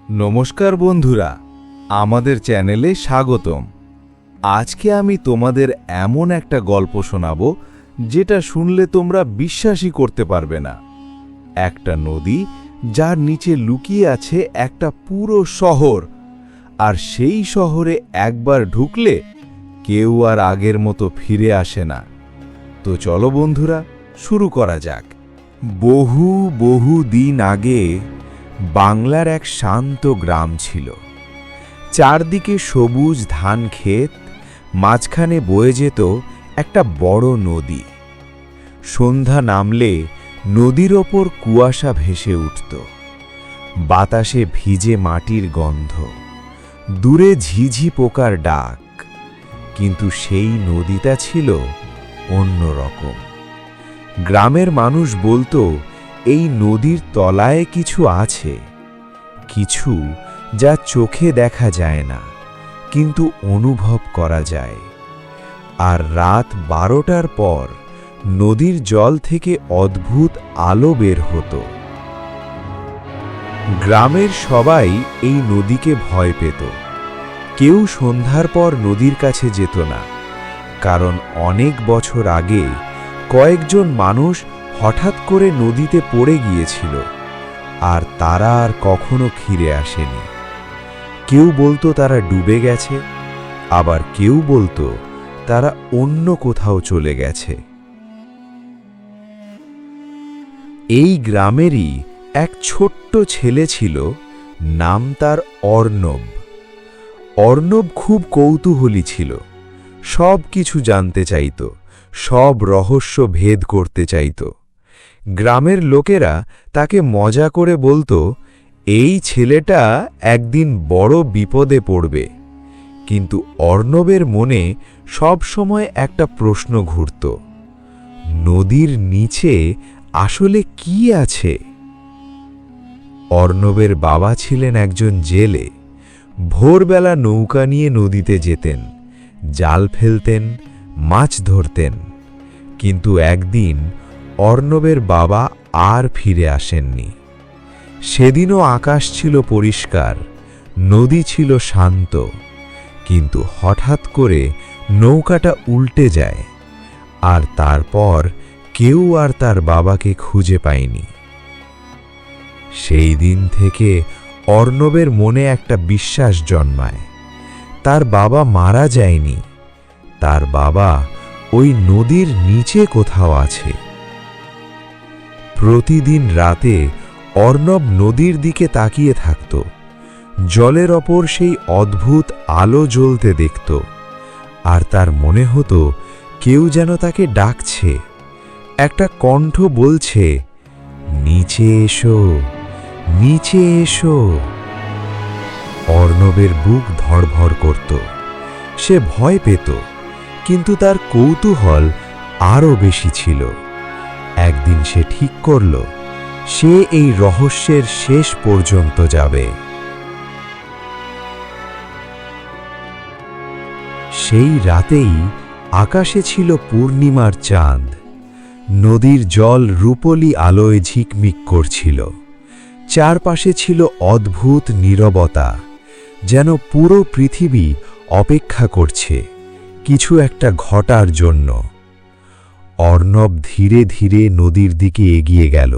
নমস্কার বন্ধুরা, আমাদের চ্যানেলে স্বাগতম। আজকে আমি তোমাদের এমন একটা গল্প শোনাবো যেটা শুনলে তোমরা বিশ্বাসই করতে পারবে না। একটা নদী যার নিচে লুকিয়ে আছে একটা পুরো শহর, আর সেই শহরে একবার ঢুকলে কেউ আর আগের মতো ফিরে আসে না। তো চলো বন্ধুরা, শুরু করা যাক। বহু বহু দিন আগে বাংলার এক শান্ত গ্রাম ছিল। চারদিকে সবুজ ধান ক্ষেত, মাঝখানে বয়ে যেত একটা বড় নদী। সন্ধ্যা নামলে নদীর ওপর কুয়াশা ভেসে উঠত, বাতাসে ভিজে মাটির গন্ধ, দূরে ঝিঝি পোকার ডাক। কিন্তু সেই নদীটা ছিল অন্যরকম। গ্রামের মানুষ বলতো, এই নদীর তলায় কিছু আছে, কিছু যা চোখে দেখা যায় না কিন্তু অনুভব করা যায়। আর রাত 12টার পর নদীর জল থেকে অদ্ভুত আলো বের হতো। গ্রামের সবাই এই নদীকে ভয় পেত। কেউ সন্ধ্যার পর নদীর কাছে যেত না, কারণ অনেক বছর আগে কয়েকজন মানুষ হঠাৎ করে নদীতে পড়ে গিয়েছিল, আর তারা আর কখনো ফিরে আসেনি। কেউ বলতো তারা ডুবে গেছে, আবার কেউ বলতো তারা অন্য কোথাও চলে গেছে। এই গ্রামেরই এক ছোট্ট ছেলে ছিল, নাম তার অর্ণব। অর্ণব খুব কৌতূহলী ছিল, সব কিছু জানতে চাইত, সব রহস্য ভেদ করতে চাইত। গ্রামের লোকেরা তাকে মজা করে বলতো, এই ছেলেটা একদিন বড় বিপদে পড়বে। কিন্তু অর্ণবের মনে সব সময় একটা প্রশ্ন ঘুরত, নদীর নিচে আসলে কি আছে? অর্ণবের বাবা ছিলেন একজন জেলে। ভোরবেলা নৌকা নিয়ে নদীতে যেতেন, জাল ফেলতেন, মাছ ধরতেন। কিন্তু একদিন অর্ণবের বাবা আর ফিরে আসেননি। সেদিনও আকাশ ছিল পরিষ্কার, নদী ছিল শান্ত, কিন্তু হঠাৎ করে নৌকাটা উল্টে যায়, আর তারপর কেউ আর তার বাবাকে খুঁজে পায়নি। সেই দিন থেকে অর্ণবের মনে একটা বিশ্বাস জন্মায়, তার বাবা মারা যায়নি, তার বাবা ওই নদীর নিচে কোথাও আছে। প্রতিদিন রাতে অর্ণব নদীর দিকে তাকিয়ে থাকত, জলের ওপর সেই অদ্ভুত আলো জ্বলতে দেখত, আর তার মনে হতো কেউ যেন তাকে ডাকছে। একটা কণ্ঠ বলছে, নিচে এসো, নিচে এসো। অর্ণবের বুক ধড়ফড় করত, সে ভয় পেত, কিন্তু তার কৌতূহল আরও বেশি ছিল। একদিন সে ঠিক করল, সে এই রহস্যের শেষ পর্যন্ত যাবে। সেই রাতেই আকাশে ছিল পূর্ণিমার চাঁদ। নদীর জল রূপলি আলোয় ঝিকমিক করছিল। চারপাশে ছিল অদ্ভুত নীরবতা, যেন পুরো পৃথিবী অপেক্ষা করছে কিছু একটা ঘটার জন্য। অর্ণব ধীরে ধীরে নদীর দিকে এগিয়ে গেল।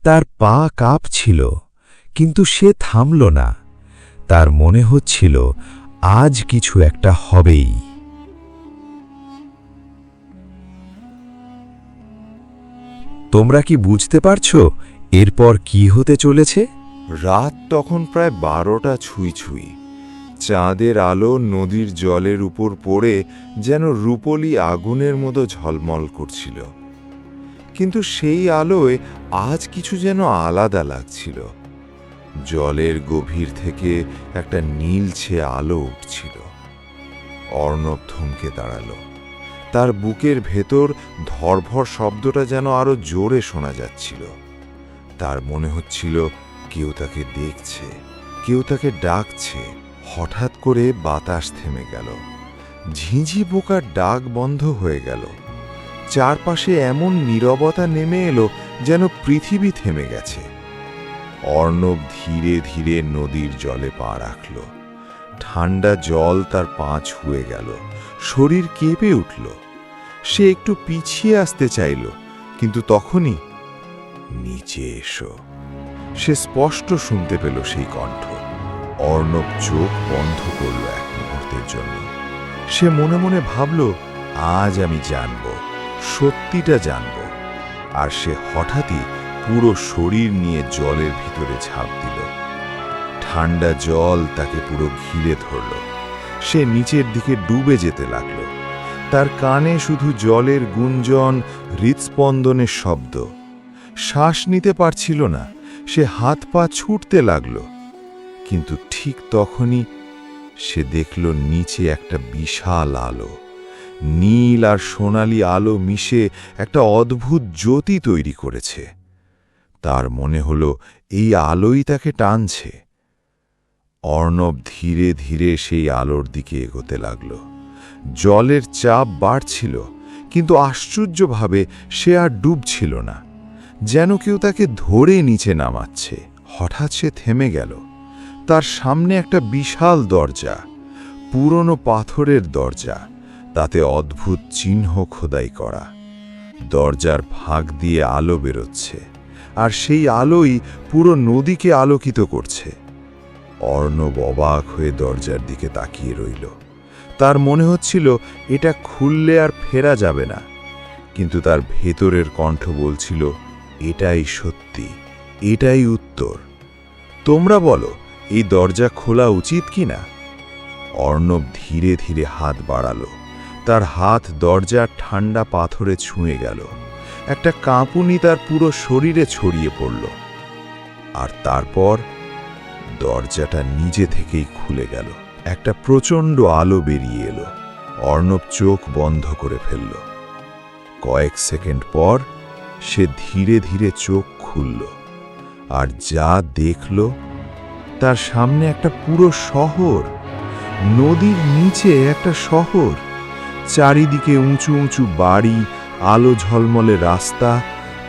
তার পা কাঁপছিল, কিন্তু সে থামল না। তার মনে হচ্ছিল আজ কিছু একটা হবেই। তোমরা কি বুঝতে পারছো এরপর কি হতে চলেছে? রাত তখন প্রায় 12টা ছুঁই ছুঁই। চাঁদের আলো নদীর জলের উপর পড়ে যেন রূপলি আগুনের মতো ঝলমল করছিল। কিন্তু সেই আলোয় আজ কিছু যেন আলাদা লাগছিল। জলের গভীর থেকে একটা নীলছে আলো উঠছিল। অর্ণব থমকে দাঁড়াল। তার বুকের ভেতর ধড়ফড় শব্দটা যেন আরো জোরে শোনা যাচ্ছিল। তার মনে হচ্ছিল কেউ তাকে দেখছে, কেউ তাকে ডাকছে। হঠাৎ করে বাতাস থেমে গেল, ঝিঁঝি পোকার ডাক বন্ধ হয়ে গেল। চারপাশে এমন নীরবতা নেমে এলো যেন পৃথিবী থেমে গেছে। অর্ণব ধীরে ধীরে নদীর জলে পা রাখল। ঠান্ডা জল তার পা ছুঁয়ে গেল, শরীর কেঁপে উঠল। সে একটু পিছিয়ে আসতে চাইল, কিন্তু তখনই, নিচে এসো। সে স্পষ্ট শুনতে পেল সেই কণ্ঠ। অর্ণব চোখ বন্ধ করল এক মুহূর্তের জন্য। সে মনে মনে ভাবল, আজ আমি জানব, সত্যিটা জানব। আর সে হঠাৎই পুরো শরীর নিয়ে জলের ভিতরে ঝাঁপ দিল। ঠান্ডা জল তাকে পুরো ঘিরে ধরল। সে নিচের দিকে ডুবে যেতে লাগল। তার কানে শুধু জলের গুঞ্জন, হৃৎস্পন্দনের শব্দ। শ্বাস নিতে পারছিল না। সে হাত পা ছুটতে লাগল। কিন্তু ঠিক তখনই সে দেখল নিচে একটা বিশাল আলো। নীল আর সোনালি আলো মিশে একটা অদ্ভুত জ্যোতি তৈরি করেছে। তার মনে হলো এই আলোই তাকে টানছে। অর্ণব ধীরে ধীরে সেই আলোর দিকে এগোতে লাগল। জলের চাপ বাড়ছিল, কিন্তু আশ্চর্যভাবে সে আর ডুবছিল না, যেন কেউ তাকে ধরে নিচে নামাচ্ছে। হঠাৎ সে থেমে গেল। তার সামনে একটা বিশাল দরজা, পুরনো পাথরের দরজা, তাতে অদ্ভুত চিহ্ন খোদাই করা। দরজার ফাঁক দিয়ে আলো বেরোচ্ছে, আর সেই আলোই পুরো নদীকে আলোকিত করছে। অর্ণব অবাক হয়ে দরজার দিকে তাকিয়ে রইল। তার মনে হচ্ছিল এটা খুললে আর ফেরা যাবে না, কিন্তু তার ভেতরের কণ্ঠ বলছিল, এটাই সত্যি, এটাই উত্তর। তোমরা বলো, এই দরজা খোলা উচিত কিনা? অর্ণব ধীরে ধীরে হাত বাড়ালো। তার হাত দরজার ঠান্ডা পাথরে ছুঁয়ে গেল। একটা কাঁপুনি তার পুরো শরীরে ছড়িয়ে পড়ল। আর তারপর দরজাটা নিজে থেকেই খুলে গেল। একটা প্রচণ্ড আলো বেরিয়ে এলো। অর্ণব চোখ বন্ধ করে ফেলল। কয়েক সেকেন্ড পর সে ধীরে ধীরে চোখ খুলল, আর যা দেখল, তার সামনে একটা পুরো শহর। নদীর নিচে একটা শহর, চারিদিকে উঁচু উঁচু বাড়ি, আলো ঝলমলে রাস্তা,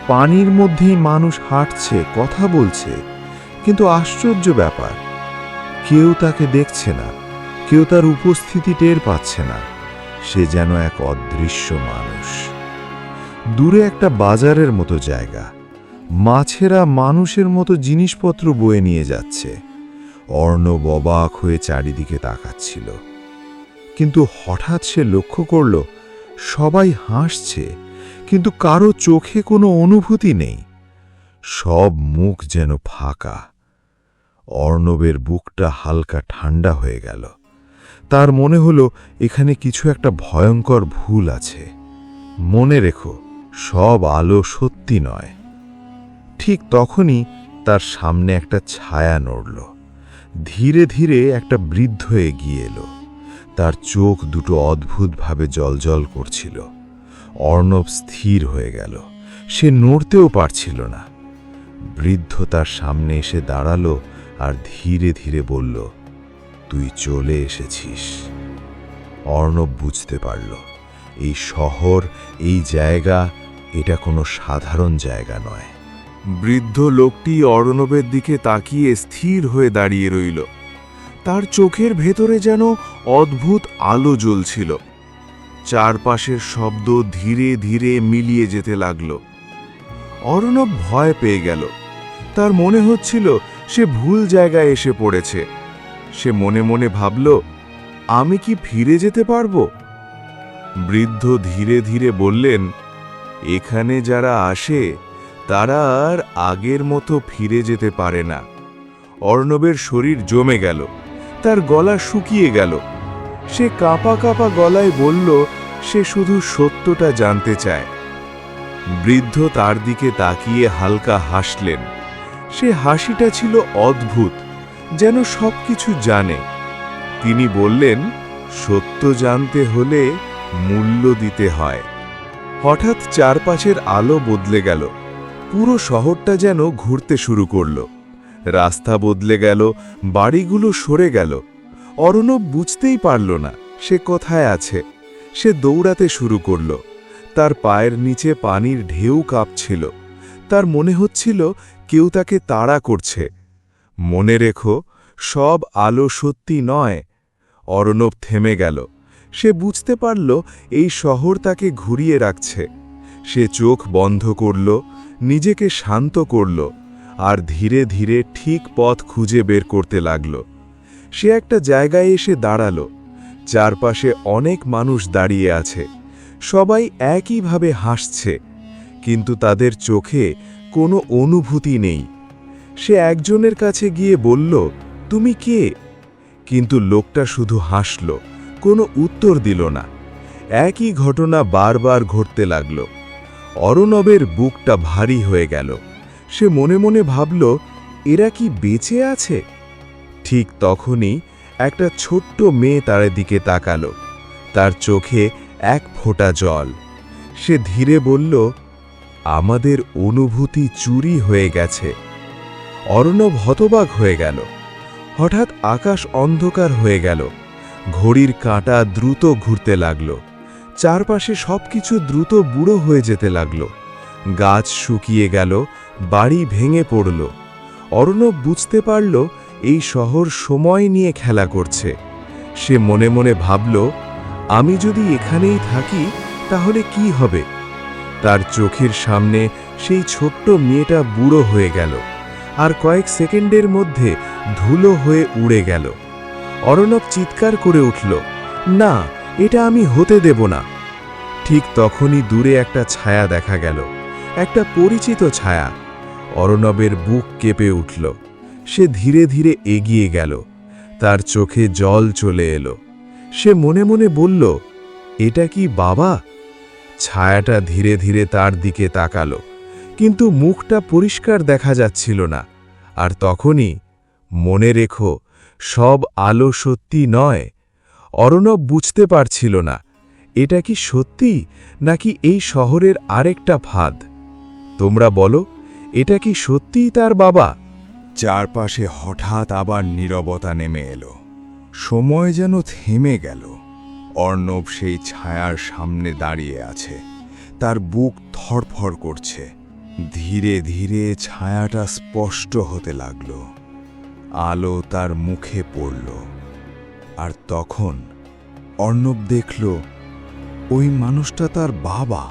পানির মধ্যেই মানুষ হাঁটছে, কথা বলছে। কিন্তু আশ্চর্য ব্যাপার, কেউ তাকে দেখছে না, কেউ তার উপস্থিতি টের পাচ্ছে না। সে যেন এক অদৃশ্য মানুষ। দূরে একটা বাজারের মতো জায়গা, মাছেরা মানুষের মতো জিনিসপত্র বয়ে নিয়ে যাচ্ছে। অর্ণব অবাক হয়ে চারিদিকে তাকাচ্ছিল, কিন্তু হঠাৎ সে লক্ষ্য করল সবাই হাসছে, কিন্তু কারো চোখে কোনো অনুভূতি নেই। সব মুখ যেন ফাঁকা। অর্ণবের বুকটা হালকা ঠান্ডা হয়ে গেল। তার মনে হলো এখানে কিছু একটা ভয়ঙ্কর ভুল আছে। মনে রেখো, সব আলো সত্যি নয়। ঠিক তখনই তার সামনে একটা ছায়া নড়ল। ধীরে ধীরে একটা বৃদ্ধ এগিয়ে এলো। তার চোখ দুটো অদ্ভুতভাবে জ্বলজ্বল করছিল। অর্ণব স্থির হয়ে গেল। সে নড়তেও পারছিল না। বৃদ্ধ তার সামনে এসে দাঁড়ালো আর ধীরে ধীরে বলল, তুই চলে এসেছিস। অর্ণব বুঝতে পারল, এই শহর, এই জায়গা, এটা কোনো সাধারণ জায়গা নয়। বৃদ্ধ লোকটি অর্ণবের দিকে তাকিয়ে স্থির হয়ে দাঁড়িয়ে রইল। তার চোখের ভেতরে যেন অদ্ভুত আলো জ্বলছিল। চারপাশের শব্দ ধীরে ধীরে মিলিয়ে যেতে লাগল। অর্ণব ভয় পেয়ে গেল। তার মনে হচ্ছিল সে ভুল জায়গায় এসে পড়েছে। সে মনে মনে ভাবল, আমি কি ফিরে যেতে পারবো? বৃদ্ধ ধীরে ধীরে বললেন, এখানে যারা আসে তারা আর আগের মতো ফিরে যেতে পারে না। অর্ণবের শরীর জমে গেল, তার গলা শুকিয়ে গেল। সে কাঁপা কাঁপা গলায় বলল, সে শুধু সত্যটা জানতে চায়। বৃদ্ধ তার দিকে তাকিয়ে হালকা হাসলেন। সে হাসিটা ছিল অদ্ভুত, যেন সবকিছু জানে। তিনি বললেন, সত্য জানতে হলে মূল্য দিতে হয়। হঠাৎ চারপাশের আলো বদলে গেল। পুরো শহরটা যেন ঘুরতে শুরু করল। রাস্তা বদলে গেল, বাড়িগুলো সরে গেল। অর্ণব বুঝতেই পারল না সে কোথায় আছে। সে দৌড়াতে শুরু করল। তার পায়ের নিচে পানির ঢেউ কাঁপছিল। তার মনে হচ্ছিল কেউ তাকে তাড়া করছে। মনে রেখো, সব আলো সত্যি নয়। অর্ণব থেমে গেল। সে বুঝতে পারল এই শহর তাকে ঘুরিয়ে রাখছে। সে চোখ বন্ধ করল, নিজেকে শান্ত করল, আর ধীরে ধীরে ঠিক পথ খুঁজে বের করতে লাগল। সে একটা জায়গায় এসে দাঁড়াল। চারপাশে অনেক মানুষ দাঁড়িয়ে আছে। সবাই একইভাবে হাসছে, কিন্তু তাদের চোখে কোনো অনুভূতি নেই। সে একজনের কাছে গিয়ে বলল, তুমি কে? কিন্তু লোকটা শুধু হাসল, কোনো উত্তর দিল না। একই ঘটনা বারবার ঘটতে লাগল। অর্ণবের বুকটা ভারী হয়ে গেল। সে মনে মনে ভাবল, এরা কি বেঁচে আছে? ঠিক তখনই একটা ছোট্ট মেয়ে তার দিকে তাকাল। তার চোখে এক ফোঁটা জল। সে ধীরে বলল, আমাদের অনুভূতি চুরি হয়ে গেছে। অর্ণব হতবাক হয়ে গেল। হঠাৎ আকাশ অন্ধকার হয়ে গেল। ঘড়ির কাঁটা দ্রুত ঘুরতে লাগল। চারপাশে সবকিছু দ্রুত বুড়ো হয়ে যেতে লাগল। গাছ শুকিয়ে গেল, বাড়ি ভেঙে পড়ল। অর্ণব বুঝতে পারল এই শহর সময় নিয়ে খেলা করছে। সে মনে মনে ভাবল, আমি যদি এখানেই থাকি তাহলে কি হবে? তার চোখের সামনে সেই ছোট্ট মেয়েটা বুড়ো হয়ে গেল, আর কয়েক সেকেন্ডের মধ্যে ধুলো হয়ে উড়ে গেল। অর্ণব চিৎকার করে উঠল, না, এটা আমি হতে দেব না। ঠিক তখনই দূরে একটা ছায়া দেখা গেল, একটা পরিচিত ছায়া। অর্ণবের বুক কেঁপে উঠল। সে ধীরে ধীরে এগিয়ে গেল। তার চোখে জল চলে এলো। সে মনে মনে বলল, এটা কি বাবা? ছায়াটা ধীরে ধীরে তার দিকে তাকালো, কিন্তু মুখটা পরিষ্কার দেখা যাচ্ছিল না। আর তখনই, মনে রেখো, সব আলো সত্যি নয়। অর্ণব বুঝতে পারছিল না এটা কি সত্যি নাকি এই শহরের আরেকটা ফাঁদ। তোমরা বলো, এটা কি সত্যিই তার বাবা? চারপাশে হঠাৎ আবার নীরবতা নেমে এলো। সময় যেন থেমে গেল। অর্ণব সেই ছায়ার সামনে দাঁড়িয়ে আছে। তার বুক ধড়ফড় করছে। ধীরে ধীরে ছায়াটা স্পষ্ট হতে লাগল। আলো তার মুখে পড়ল। আর তখন অর্ণব দেখল ওই মানুষটা তার বাবা।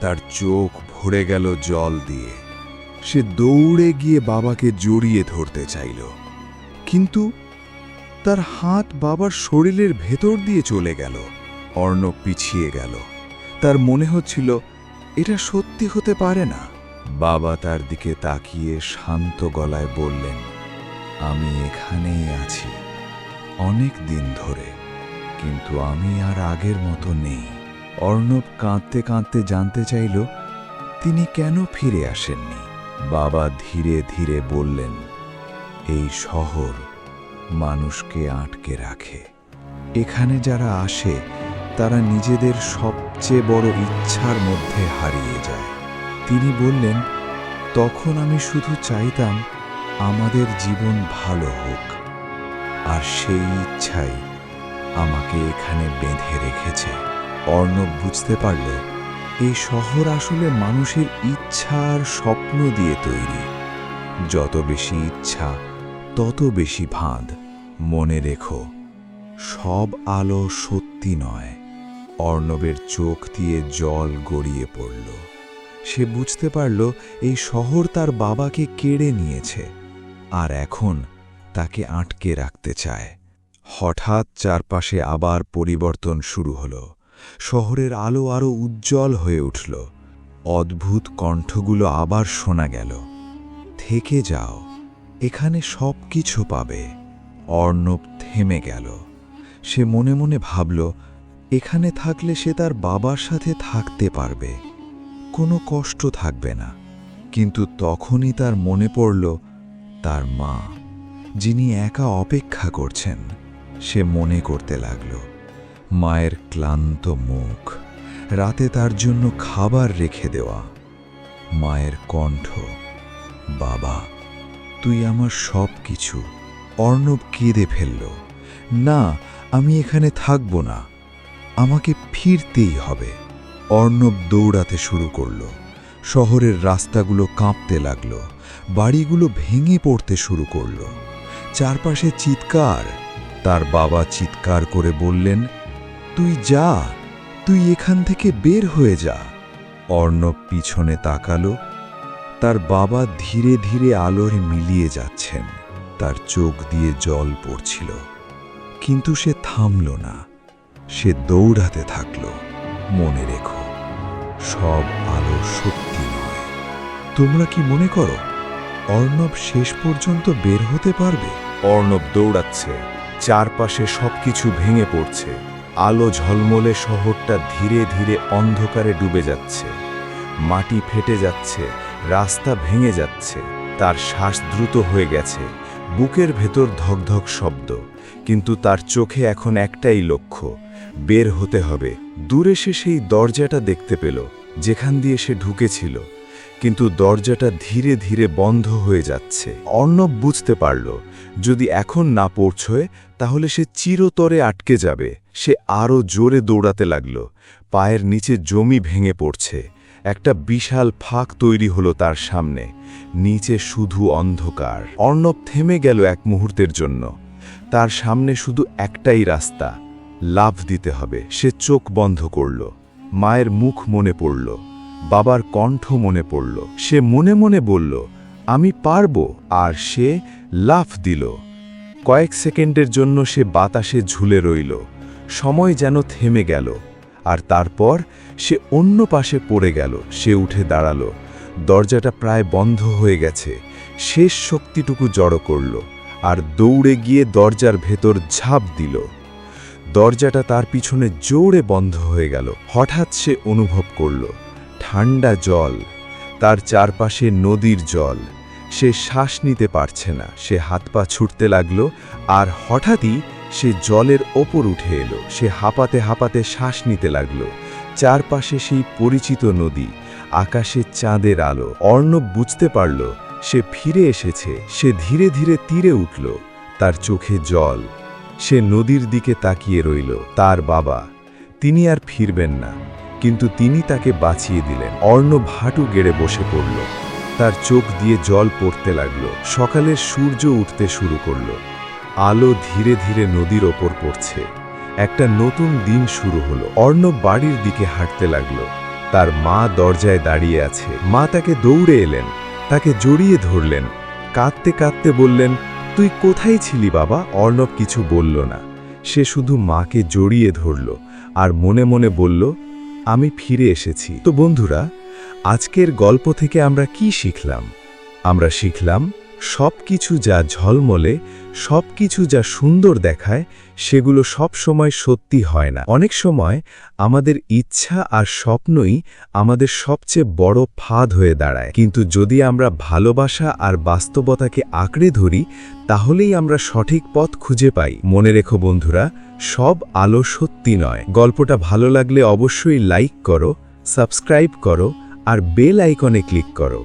তার চোখ ভরে গেল জল দিয়ে। সে দৌড়ে গিয়ে বাবাকে জড়িয়ে ধরতে চাইল, কিন্তু তার হাত বাবার শরীরের ভেতর দিয়ে চলে গেল। অর্ণব পিছিয়ে গেল। তার মনে হচ্ছিল এটা সত্যি হতে পারে না। বাবা তার দিকে তাকিয়ে শান্ত গলায় বললেন, আমি এখানেই আছি, অনেক দিন ধরে, কিন্তু আমি আর আগের মতো নেই। অর্ণব কাঁদতে কাঁদতে জানতে চাইল তিনি কেন ফিরে আসেননি। বাবা ধীরে ধীরে বললেন, এই শহর মানুষকে আটকে রাখে। এখানে যারা আসে তারা নিজেদের সবচেয়ে বড় ইচ্ছার মধ্যে হারিয়ে যায়। তিনি বললেন, তখন আমি শুধু চাইতাম আমাদের জীবন ভালো হোক, আর সেই ইচ্ছাই আমাকে এখানে বেঁধে রেখেছে। অর্ণব বুঝতে পারল এই শহর আসলে মানুষের ইচ্ছা আর স্বপ্ন দিয়ে তৈরি। যত বেশি ইচ্ছা তত বেশি ফাঁদ। মনে রেখো, সব আলো সত্যি নয়। অর্ণবের চোখ দিয়ে জল গড়িয়ে পড়ল। সে বুঝতে পারল এই শহর তার বাবাকে কেড়ে নিয়েছে, আর এখন তাকে আটকে রাখতে চায়। হঠাৎ চারপাশে আবার পরিবর্তন শুরু হলো। শহরের আলো আরো উজ্জ্বল হয়ে উঠল। অদ্ভুত কণ্ঠগুলো আবার শোনা গেল, থেকে যাও, এখানে সব কিছু পাবে। অর্ণব থেমে গেল। সে মনে মনে ভাবল, এখানে থাকলে সে তার বাবার সাথে থাকতে পারবে, কোনো কষ্ট থাকবে না। কিন্তু তখনই তার মনে পড়ল তার মা, যিনি একা অপেক্ষা করছেন। সে মনে করতে লাগল মায়ের ক্লান্ত মুখ, রাতে তার জন্য খাবার রেখে দেওয়া, মায়ের কণ্ঠ, বাবা তুই আমার সব কিছু। অর্ণব কেঁদে ফেলল, না, আমি এখানে থাকব না, আমাকে ফিরতেই হবে। অর্ণব দৌড়াতে শুরু করল। শহরের রাস্তাগুলো কাঁপতে লাগলো, বাড়িগুলো ভেঙে পড়তে শুরু করলো। চারপাশে চিৎকার। তার বাবা চিৎকার করে বললেন, তুই যা, তুই এখান থেকে বের হয়ে যা। অর্ণব পিছনে তাকালো। তার বাবা ধীরে ধীরে আলোয় মিলিয়ে যাচ্ছেন, তার চোখ দিয়ে জল পড়ছিল। কিন্তু সে থামল না, সে দৌড়াতে থাকল। মনে রেখো, সব আলো সত্যি নয়। তোমরা কি মনে করো অর্ণব শেষ পর্যন্ত বের হতে পারবে? অর্ণব দৌড়াচ্ছে, চারপাশে সবকিছু ভেঙে পড়ছে। আলো ঝলমলে শহরটা ধীরে ধীরে অন্ধকারে ডুবে যাচ্ছে। মাটি ফেটে যাচ্ছে, রাস্তা ভেঙে যাচ্ছে। তার শ্বাস দ্রুত হয়ে গেছে, বুকের ভেতর ধকধক শব্দ। কিন্তু তার চোখে এখন একটাই লক্ষ্য, বের হতে হবে। দূরে সে সেই দরজাটা দেখতে পেল যেখান দিয়ে সে ঢুকেছিল, কিন্তু দরজাটা ধীরে ধীরে বন্ধ হয়ে যাচ্ছে। অর্ণব বুঝতে পারল, যদি এখন না পৌঁছয় তাহলে সে চিরতরে আটকে যাবে। সে আরও জোরে দৌড়াতে লাগল। পায়ের নিচে জমি ভেঙে পড়ছে। একটা বিশাল ফাঁক তৈরি হলো তার সামনে, নিচে শুধু অন্ধকার। অর্ণব থেমে গেল এক মুহূর্তের জন্য। তার সামনে শুধু একটাই রাস্তা, লাফ দিতে হবে। সে চোখ বন্ধ করল। মায়ের মুখ মনে পড়ল, বাবার কণ্ঠ মনে পড়ল। সে মনে মনে বলল, আমি পারবো। আর সে লাফ দিল। কয়েক সেকেন্ডের জন্য সে বাতাসে ঝুলে রইল। সময় যেন থেমে গেল। আর তারপর সে অন্য পাশে পড়ে গেল। সে উঠে দাঁড়ালো। দরজাটা প্রায় বন্ধ হয়ে গেছে। শেষ শক্তিটুকু জড়ো করল আর দৌড়ে গিয়ে দরজার ভেতর ঝাঁপ দিল। দরজাটা তার পিছনে জোরে বন্ধ হয়ে গেল। হঠাৎ সে অনুভব করল ঠান্ডা জল, তার চারপাশে নদীর জল। সে শ্বাস নিতে পারছে না। সে হাত পা ছুটতে লাগল, আর হঠাৎই সে জলের ওপর উঠে এলো। সে হাঁপাতে হাঁপাতে শ্বাস নিতে লাগল। চারপাশে সেই পরিচিত নদী, আকাশে চাঁদের আলো। অর্ণব বুঝতে পারল সে ফিরে এসেছে। সে ধীরে ধীরে তীরে উঠল, তার চোখে জল। সে নদীর দিকে তাকিয়ে রইল। তার বাবা, তিনি আর ফিরবেন না, কিন্তু তিনি তাকে বাঁচিয়ে দিলেন। অর্ণব হাঁটু গেড়ে বসে পড়ল। তার চোখ দিয়ে জল পড়তে লাগল। সকালের সূর্য উঠতে শুরু করল। আলো ধীরে ধীরে নদীর ওপর পড়ছে। একটা নতুন দিন শুরু হলো। অর্ণব বাড়ির দিকে হাঁটতে লাগল। তার মা দরজায় দাঁড়িয়ে আছে। মা তাকে দৌড়ে এলেন, তাকে জড়িয়ে ধরলেন। কাঁদতে কাঁদতে বললেন, তুই কোথায় ছিলি বাবা? অর্ণব কিছু বলল না। সে শুধু মাকে জড়িয়ে ধরল আর মনে মনে বলল, আমি ফিরে এসেছি। তো বন্ধুরা, আজকের গল্প থেকে আমরা কি শিখলাম? আমরা শিখলাম সবকিছু যা ঝলমলে, সবকিছু যা সুন্দর দেখায়, সেগুলো সব সময় সত্যি হয় না। অনেক সময় আমাদের ইচ্ছা আর স্বপ্নই আমাদের সবচেয়ে বড় ফাঁদ হয়ে দাঁড়ায়। কিন্তু যদি আমরা ভালোবাসা আর বাস্তবতাকে আঁকড়ে ধরি, তাহলেই আমরা সঠিক পথ খুঁজে পাই। মনে রেখো বন্ধুরা, সব আলো সত্যি নয়। গল্পটা ভালো লাগলে অবশ্যই লাইক করো, সাবস্ক্রাইব করো আর বেল আইকনে ক্লিক করো।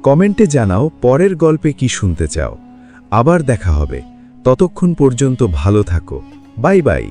কমেন্টে জানাও পরের গল্পে কি শুনতে চাও। আবার দেখা হবে। ততক্ষণ পর্যন্ত ভালো থাকো। Bye bye.